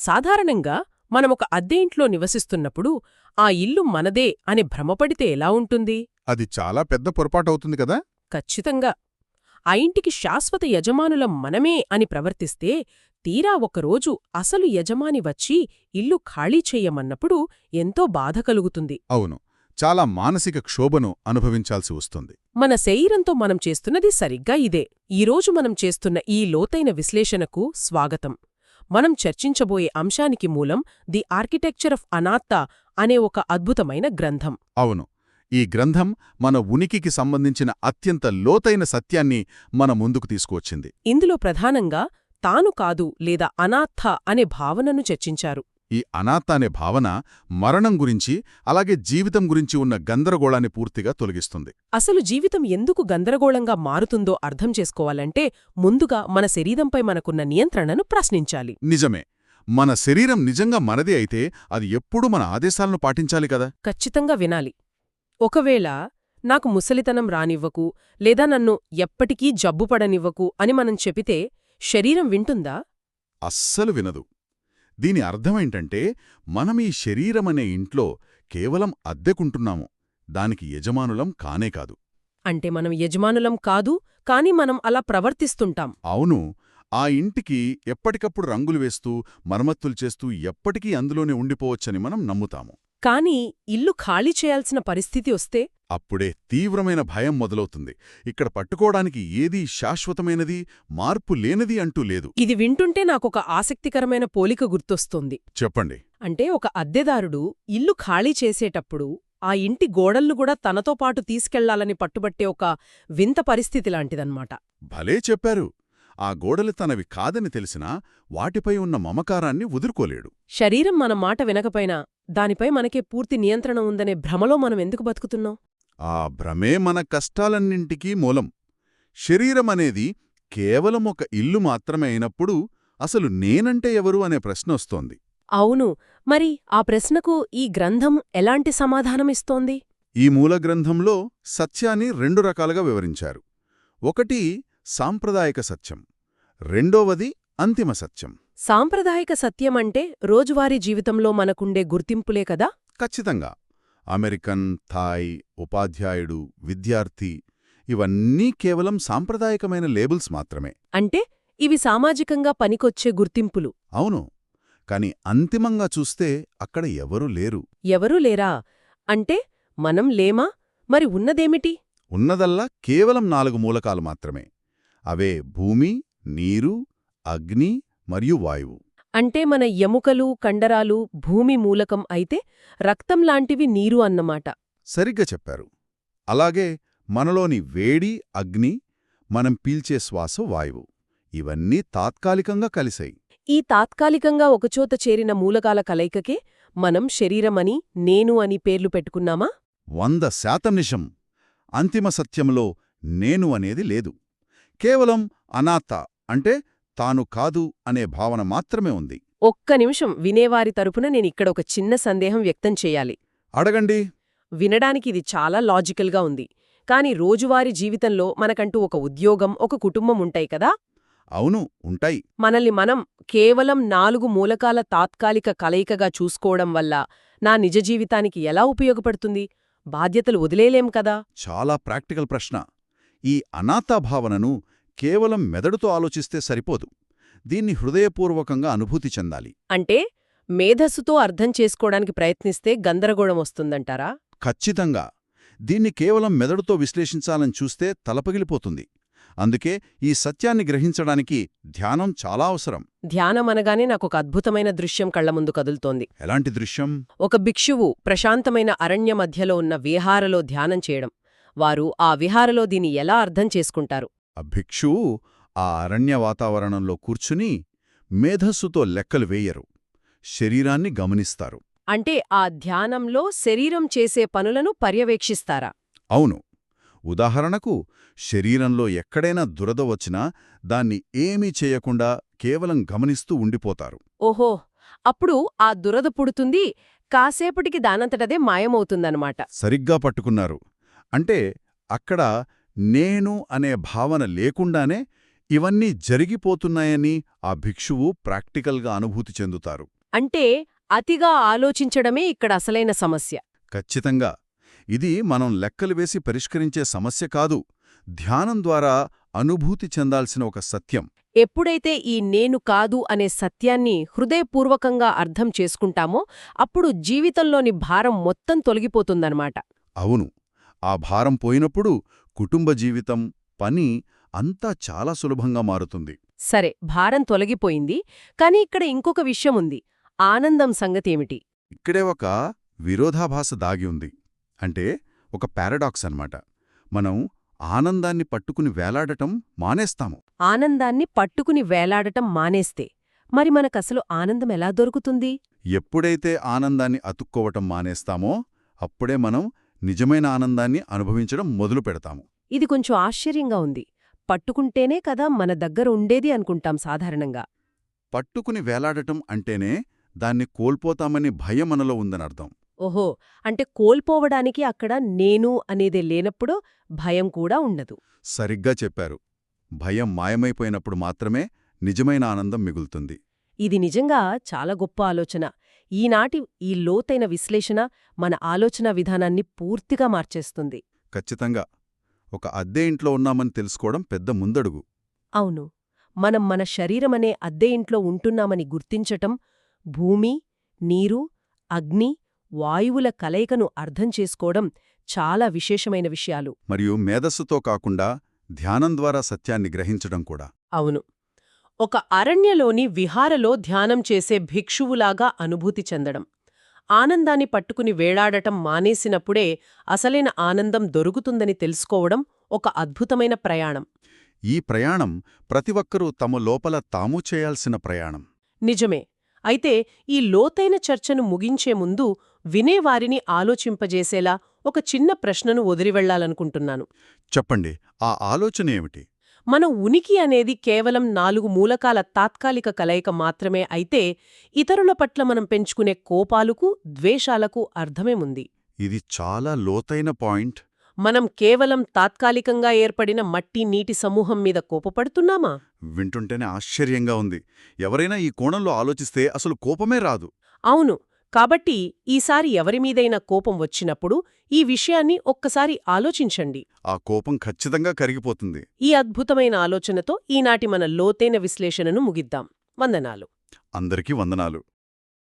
సాధారణంగా మనమొక అద్దె ఇంట్లో నివసిస్తున్నప్పుడు ఆ ఇల్లు మనదే అని భ్రమపడితే ఎలా ఉంటుంది? అది చాలా పెద్ద పొరపాటవుతుంది కదా. ఖచ్చితంగా. ఆ ఇంటికి శాశ్వత యజమానులం మనమే అని ప్రవర్తిస్తే, తీరా ఒకరోజు అసలు యజమాని వచ్చి ఇల్లు ఖాళీ చెయ్యమన్నప్పుడు ఎంతో బాధ కలుగుతుంది. అవును, చాలా మానసిక క్షోభను అనుభవించాల్సి వస్తుంది. మన శరీరంతో మనం చేస్తున్నది సరిగ్గా ఇదే. ఈరోజు మనం చేస్తున్న ఈ లోతైన విశ్లేషణకు స్వాగతం. మనం చర్చించబోయే అంశానికి మూలం ది ఆర్కిటెక్చర్ ఆఫ్ అనాత్త అనే ఒక అద్భుతమైన గ్రంథం. అవును, ఈ గ్రంథం మన ఉనికికి సంబంధించిన అత్యంత లోతైన సత్యాన్ని మన ముందుకు తీసుకువచ్చింది. ఇందులో ప్రధానంగా తాను కాదు లేదా అనాత్థ అనే భావనను చర్చించారు. ఈ అనాత్త అనే భావన మరణం గురించి, అలాగే జీవితం గురించి ఉన్న గందరగోళాన్ని పూర్తిగా తొలగిస్తుంది. అసలు జీవితం ఎందుకు గందరగోళంగా మారుతుందో అర్థం చేసుకోవాలంటే ముందుగా మన శరీరంపై మనకున్న నియంత్రణను ప్రశ్నించాలి. నిజమే, మన శరీరం నిజంగా మనదే అయితే అది ఎప్పుడూ మన ఆదేశాలను పాటించాలి కదా. ఖచ్చితంగా వినాలి. ఒకవేళ నాకు ముసలితనం రానివ్వకు లేదా నన్ను ఎప్పటికీ జబ్బుపడనివ్వకు అని మనం చెపితే శరీరం వింటుందా? అస్సలు వినదు. దీని అర్థమేంటంటే మనం ఈ శరీరమనే ఇంట్లో కేవలం అద్దెకుంటున్నాము, దానికి యజమానులం కానే కాదు. అంటే మనం యజమానులం కాదు, కాని మనం అలా ప్రవర్తిస్తుంటాం. అవును, ఆ ఇంటికి ఎప్పటికప్పుడు రంగులు వేస్తూ మరమ్మతులు చేస్తూ ఎప్పటికీ అందులోనే ఉండిపోవచ్చని మనం నమ్ముతాము. కాని ఇల్లు ఖాళీ చేయాల్సిన పరిస్థితి వస్తే అప్పుడే తీవ్రమైన భయం మొదలవుతుంది. ఇక్కడ పట్టుకోవడానికి ఏదీ శాశ్వతమైనది, మార్పు లేనిది అంటూ లేదు. ఇది వింటుంటే నాకొక ఆసక్తికరమైన పోలిక గుర్తొస్తోంది. చెప్పండి. అంటే ఒక అద్దెదారుడు ఇల్లు ఖాళీ చేసేటప్పుడు ఆ ఇంటి గోడల్ను కూడా తనతో పాటు తీసుకెళ్లాలని పట్టుబట్టే ఒక వింత పరిస్థితిలాంటిదన్నమాట. భలే చెప్పారు. ఆ గోడలు తనవి కాదని తెలిసినా వాటిపై ఉన్న మమకారాన్ని వదులుకోలేడు. శరీరం మన మాట వినకపోయినా దానిపై మనకే పూర్తి నియంత్రణ ఉందనే భ్రమలో మనం ఎందుకు బతుకుతున్నాం? ఆ భ్రమే మన కష్టాలన్నింటికీ మూలం. శరీరమనేది కేవలం ఒక ఇల్లు మాత్రమే అయినప్పుడు అసలు నేనంటే ఎవరు అనే ప్రశ్న వస్తోంది. అవును, మరి ఆ ప్రశ్నకు ఈ గ్రంథం ఎలాంటి సమాధానమిస్తోంది? ఈ మూలగ్రంథంలో సత్యాన్ని 2 రకాలుగా వివరించారు. ఒకటి సాంప్రదాయక సత్యం, రెండోవది అంతిమ సత్యం. సాంప్రదాయక సత్యమంటే రోజువారీ జీవితంలో మనకుండే గుర్తింపులే కదా? ఖచ్చితంగా. అమెరికన్, థాయ్, ఉపాధ్యాయుడు, విద్యార్థి ఇవన్నీ కేవలం సాంప్రదాయకమైన లేబుల్స్ మాత్రమే. అంటే ఇవి సామాజికంగా పనికొచ్చే గుర్తింపులు. అవును, కాని అంతిమంగా చూస్తే అక్కడ ఎవరూ లేరు. ఎవరూ లేరా? అంటే మనం లేమా? మరి ఉన్నదేమిటి? ఉన్నదల్లా కేవలం 4 మూలకాలు మాత్రమే. అవే భూమి, నీరు, అగ్ని మరియు వాయువు. అంటే మన ఎముకలు, కండరాలు భూమి మూలకం అయితే రక్తంలాంటివి నీరు అన్నమాట. సరిగ్గా చెప్పారు. అలాగే మనలోని వేడి అగ్ని, మనం పీల్చే శ్వాస వాయువు, ఇవన్నీ తాత్కాలికంగా కలిశాయి. ఈ తాత్కాలికంగా ఒకచోట చేరిన మూలకాల కలయికకే మనం శరీరమని, నేను అని పేర్లు పెట్టుకున్నామా? 100% నిజం. అంతిమ సత్యంలో నేను అనేది లేదు. కేవలం అనాత్త అంటే తాను కాదు అనే భావన మాత్రమే ఉంది. ఒక్క నిమిషం, వినేవారి తరపున నేనిక్కడ ఒక చిన్న సందేహం వ్యక్తం చేయాలి. అడగండి. వినడానికి ఇది చాలా లాజికల్గా ఉంది. కాని రోజువారీ జీవితంలో మనకంటూ ఒక ఉద్యోగం, ఒక కుటుంబం ఉంటాయి కదా? అవును, ఉంటాయి. మనల్ని మనం కేవలం 4 మూలకాల తాత్కాలిక కలయికగా చూసుకోవడం వల్ల నా నిజ జీవితానికి ఎలా ఉపయోగపడుతుంది? బాధ్యతలు వదిలేలేం కదా? చాలా ప్రాక్టికల్ ప్రశ్న. ఈ అనాత్త భావనను కేవలం మెదడుతో ఆలోచిస్తే సరిపోదు. దీన్ని హృదయపూర్వకంగా అనుభూతి చెందాలి. అంటే మేధస్సుతో అర్థం చేసుకోవడానికి ప్రయత్నిస్తే గందరగోళం వస్తుందంటారా? ఖచ్చితంగా. దీన్ని కేవలం మెదడుతో విశ్లేషించాలని చూస్తే తలపగిలిపోతుంది. అందుకే ఈ సత్యాన్ని గ్రహించడానికి ధ్యానం చాలా అవసరం. ధ్యానం అనగానే నాకొక అద్భుతమైన దృశ్యం కళ్ల ముందు కదులుతోంది. ఎలాంటి దృశ్యం? ఒక భిక్షువు ప్రశాంతమైన అరణ్య మధ్యలో ఉన్న విహారలో ధ్యానం చేయడం. వారు ఆ విహారలో దీన్ని ఎలా అర్థం చేసుకుంటారు? ఆ భిక్షువు ఆ అరణ్య వాతావరణంలో కూర్చుని మేధస్సుతో లెక్కలు వేయరు, శరీరాన్ని గమనిస్తారు. అంటే ఆ ధ్యానంలో శరీరం చేసే పనులను పర్యవేక్షిస్తారా? అవును. ఉదాహరణకు శరీరంలో ఎక్కడైనా దురద వచ్చినా దాన్ని ఏమీ చేయకుండా కేవలం గమనిస్తూ ఉండిపోతారు. ఓహో, అప్పుడు ఆ దురద పుడుతుంది, కాసేపటికి దానంతటదే మాయమవుతుందన్నమాట. సరిగ్గా పట్టుకున్నారు. అంటే అక్కడ నేను అనే భావన లేకుండానే ఇవన్నీ జరిగిపోతున్నాయని ఆ భిక్షువు ప్రాక్టికల్గా అనుభూతి చెందుతారు. అంటే అతిగా ఆలోచించడమే ఇక్కడ అసలైన సమస్య. ఖచ్చితంగా. ఇది మనం లెక్కలు వేసి పరిష్కరించే సమస్య కాదు, ధ్యానం ద్వారా అనుభూతి చెందాల్సిన ఒక సత్యం. ఎప్పుడైతే ఈ నేను కాదు అనే సత్యాన్ని హృదయపూర్వకంగా అర్థం చేసుకుంటామో అప్పుడు జీవితంలోని భారం మొత్తం తొలగిపోతుందన్నమాట. అవును, ఆ భారం పోయినప్పుడు కుటుంబ జీవితం, పని అంతా చాలా సులభంగా మారుతుంది. సరే, భారం తొలగిపోయింది. కాని ఇక్కడ ఇంకొక విషయం ఉంది. ఆనందం సంగతేమిటి? ఇక్కడే ఒక విరోధాభాస దాగి ఉంది. అంటే ఒక పారాడాక్స్ అన్నమాట. మనం ఆనందాన్ని పట్టుకుని వేలాడటం మానేస్తాము. ఆనందాన్ని పట్టుకుని వేలాడటం మానేస్తే మరి మనకసలు ఆనందం ఎలా దొరుకుతుంది? ఎప్పుడైతే ఆనందాన్ని అతుక్కోవటం మానేస్తామో అప్పుడే మనం నిజమైన ఆనందాన్ని అనుభవించడం మొదలు పెడతాము. ఇది కొంచెం ఆశ్చర్యంగా ఉంది. పట్టుకుంటేనే కదా మన దగ్గర ఉండేది అనుకుంటాం సాధారణంగా. పట్టుకుని వేలాడటం అంటేనే దాన్ని కోల్పోతామని భయం మనలో ఉందనర్థం. ఓహో, అంటే కోల్పోవడానికి అక్కడ నేను అనేదే లేనప్పుడు భయం కూడా ఉండదు. సరిగ్గా చెప్పారు. భయం మాయమైపోయినప్పుడు మాత్రమే నిజమైన ఆనందం మిగులుతుంది. ఇది నిజంగా చాలా గొప్ప ఆలోచన. ఈనాటి ఈ లోతైన విశ్లేషణ మన ఆలోచనా విధానాన్ని పూర్తిగా మార్చేస్తుంది. ఖచ్చితంగా. ఒక అద్దె ఇంట్లో ఉన్నామని తెలుసుకోవడం పెద్ద ముందడుగు. అవును, మనం మన శరీరమనే అద్దె ఇంట్లో ఉంటున్నామని గుర్తించటం, భూమి, నీరు, అగ్ని, వాయువుల కలయికను అర్థం చేసుకోవడం చాలా విశేషమైన విషయాలు. మరియు మేధస్సుతో కాకుండా ధ్యానం ద్వారా సత్యాన్ని గ్రహించడం కూడా. అవును, ఒక అరణ్యలోని విహారలో ధ్యానం చేసే భిక్షువులాగా అనుభూతి చెందడం, ఆనందాన్ని పట్టుకుని వేలాడటం మానేసినప్పుడే అసలైన ఆనందం దొరుకుతుందని తెలుసుకోవడం ఒక అద్భుతమైన ప్రయాణం. ఈ ప్రయాణం ప్రతి ఒక్కరూ తమ లోపల తాము చేయాల్సిన ప్రయాణం. నిజమే. అయితే ఈ లోతైన చర్చను ముగించే ముందు వినేవారిని ఆలోచింపజేసేలా ఒక చిన్న ప్రశ్నను వదిలివెళ్లాలనుకుంటున్నాను. చెప్పండి, ఆ ఆలోచన ఏమిటి? మన ఉనికి అనేది కేవలం 4 మూలకాల తాత్కాలిక కలయిక మాత్రమే అయితే ఇతరుల పట్ల మనం పెంచుకునే కోపాలకు, ద్వేషాలకు అర్థమేముంది? ఇది చాలా లోతైన పాయింట్. మనం కేవలం తాత్కాలికంగా ఏర్పడిన మట్టి, నీటి సమూహం మీద కోపపడుతున్నామా? వింటుంటేనే ఆశ్చర్యంగా ఉంది. ఎవరైనా ఈ కోణంలో ఆలోచిస్తే అసలు కోపమే రాదు. అవును. కాబట్టి ఈసారి ఎవరిమీదైనా కోపం వచ్చినప్పుడు ఈ విషయాన్ని ఒక్కసారి ఆలోచించండి. ఆ కోపం ఖచ్చితంగా కరిగిపోతుంది. ఈ అద్భుతమైన ఆలోచనతో ఈనాటి మన లోతైన విశ్లేషణను ముగిద్దాం. వందనాలు. అందరికీ వందనాలు.